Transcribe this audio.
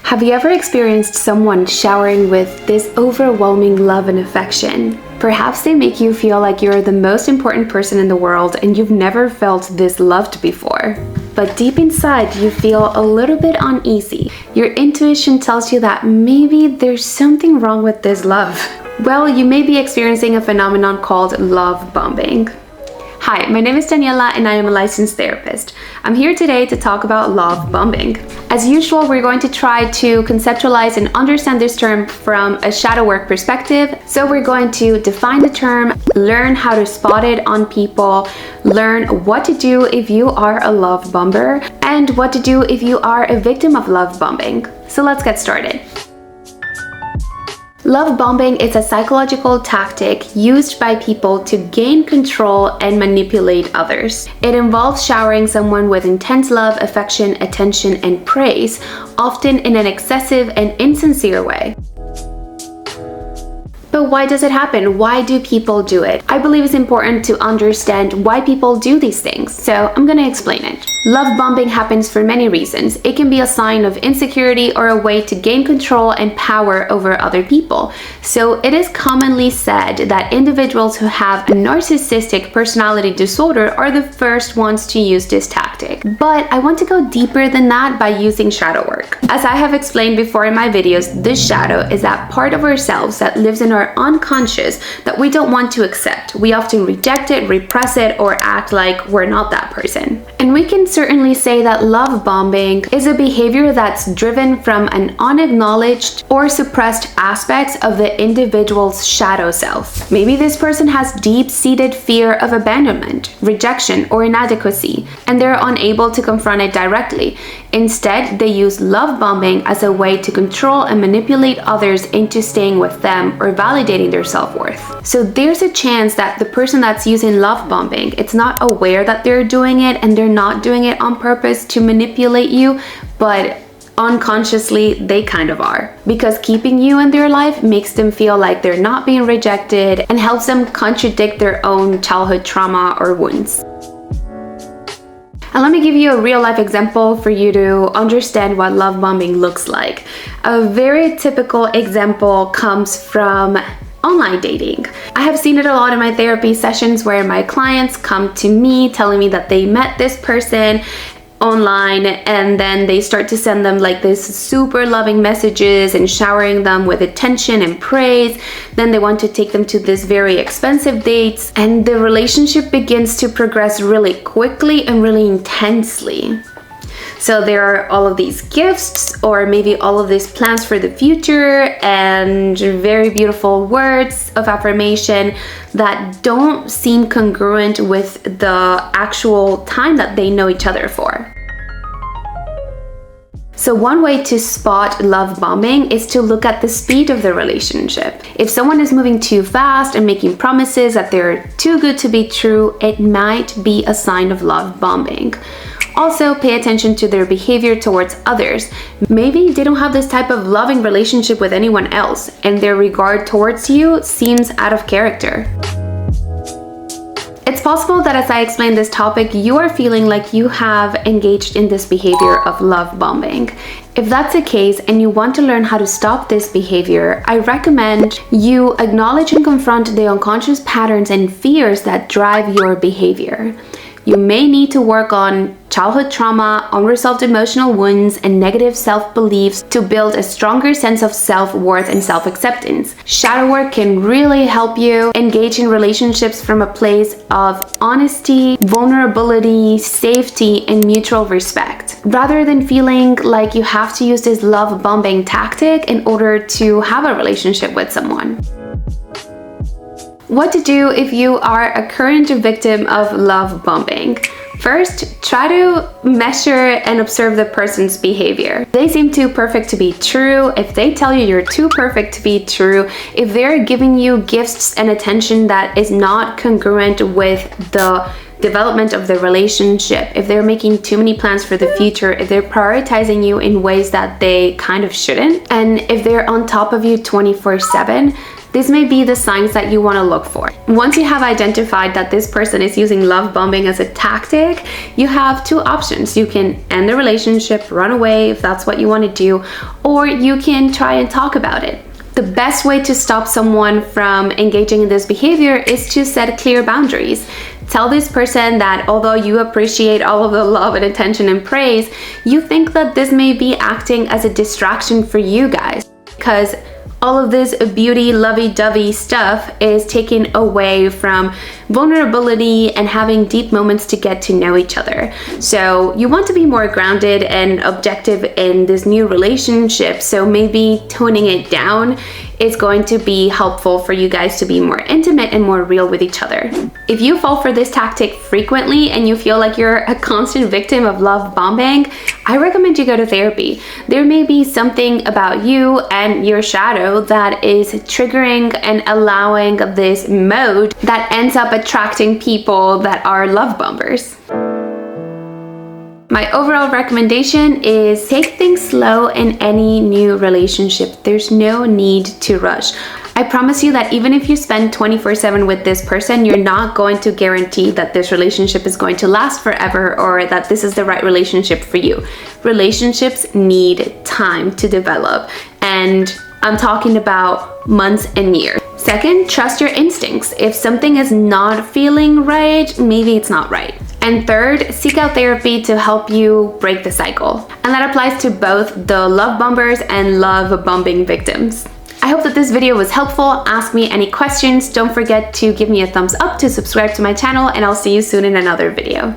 Have you ever experienced someone showering with this overwhelming love and affection? Perhaps they make you feel like you're the most important person in the world and you've never felt this loved before. But deep inside, you feel a little bit uneasy. Your intuition tells you that maybe there's something wrong with this love. Well, you may be experiencing a phenomenon called love bombing. Hi, my name is Daniela and I am a licensed therapist. I'm here today to talk about love bombing. As usual, we're going to try to conceptualize and understand this term from a shadow work perspective. So we're going to define the term, learn how to spot it on people, learn what to do if you are a love bomber, and what to do if you are a victim of love bombing. So let's get started. Love bombing is a psychological tactic used by people to gain control and manipulate others. It involves showering someone with intense love, affection, attention, and praise, often in an excessive and insincere way. But why does it happen? Why do people do it? I believe it's important to understand why people do these things, so I'm gonna explain it. Love bombing happens for many reasons. It can be a sign of insecurity or a way to gain control and power over other people. So it is commonly said that individuals who have a narcissistic personality disorder are the first ones to use this tactic. But I want to go deeper than that by using shadow work. As I have explained before in my videos, this shadow is that part of ourselves that lives in our unconscious that we don't want to accept. We often reject it, repress it, or act like we're not that person. And we can certainly say that love bombing is a behavior that's driven from an unacknowledged or suppressed aspects of the individual's shadow self. Maybe this person has deep-seated fear of abandonment, rejection, or inadequacy, and they're unable to confront it directly. Instead, they use love bombing as a way to control and manipulate others into staying with them or validating their self-worth. So there's a chance that the person that's using love bombing, it's not aware that they're doing it and they're not doing it on purpose to manipulate you, but unconsciously they kind of are, because keeping you in their life makes them feel like they're not being rejected and helps them contradict their own childhood trauma or wounds. And let me give you a real life example for you to understand what love bombing looks like. A very typical example comes from online dating. I have seen it a lot in my therapy sessions where my clients come to me telling me that they met this person online and then they start to send them like this super loving messages and showering them with attention and praise. Then they want to take them to this very expensive dates and the relationship begins to progress really quickly and really intensely. So there are all of these gifts or maybe all of these plans for the future and very beautiful words of affirmation that don't seem congruent with the actual time that they know each other for. So one way to spot love bombing is to look at the speed of the relationship. If someone is moving too fast and making promises that they're too good to be true, it might be a sign of love bombing. Also, pay attention to their behavior towards others. Maybe they don't have this type of loving relationship with anyone else, and their regard towards you seems out of character. It's possible that as I explain this topic, you are feeling like you have engaged in this behavior of love bombing. If that's the case and you want to learn how to stop this behavior, I recommend you acknowledge and confront the unconscious patterns and fears that drive your behavior. You may need to work on childhood trauma, unresolved emotional wounds, and negative self-beliefs to build a stronger sense of self-worth and self-acceptance. Shadow work can really help you engage in relationships from a place of honesty, vulnerability, safety, and mutual respect, rather than feeling like you have to use this love bombing tactic in order to have a relationship with someone. What to do if you are a current victim of love bombing? First, try to measure and observe the person's behavior. They seem too perfect to be true. If they tell you you're too perfect to be true, if they're giving you gifts and attention that is not congruent with the development of the relationship, if they're making too many plans for the future, if they're prioritizing you in ways that they kind of shouldn't, and if they're on top of you 24/7, this may be the signs that you want to look for. Once you have identified that this person is using love bombing as a tactic, you have two options. You can end the relationship, run away if that's what you want to do, or you can try and talk about it. The best way to stop someone from engaging in this behavior is to set clear boundaries. Tell this person that although you appreciate all of the love and attention and praise, you think that this may be acting as a distraction for you guys, because all of this beauty, lovey-dovey stuff is taken away from vulnerability and having deep moments to get to know each other. So you want to be more grounded and objective in this new relationship, so maybe toning it down is going to be helpful for you guys to be more intimate and more real with each other. If you fall for this tactic frequently and you feel like you're a constant victim of love bombing, I recommend you go to therapy. There may be something about you and your shadow that is triggering and allowing this mode that ends up attracting people that are love bombers. My overall recommendation is take things slow in any new relationship. There's no need to rush. I promise you that even if you spend 24/7 with this person, you're not going to guarantee that this relationship is going to last forever or that this is the right relationship for you. Relationships need time to develop, and I'm talking about months and years. Second, trust your instincts. If something is not feeling right, maybe it's not right. And third, seek out therapy to help you break the cycle. And that applies to both the love bombers and love bombing victims. I hope that this video was helpful. Ask me any questions. Don't forget to give me a thumbs up, to subscribe to my channel, and I'll see you soon in another video.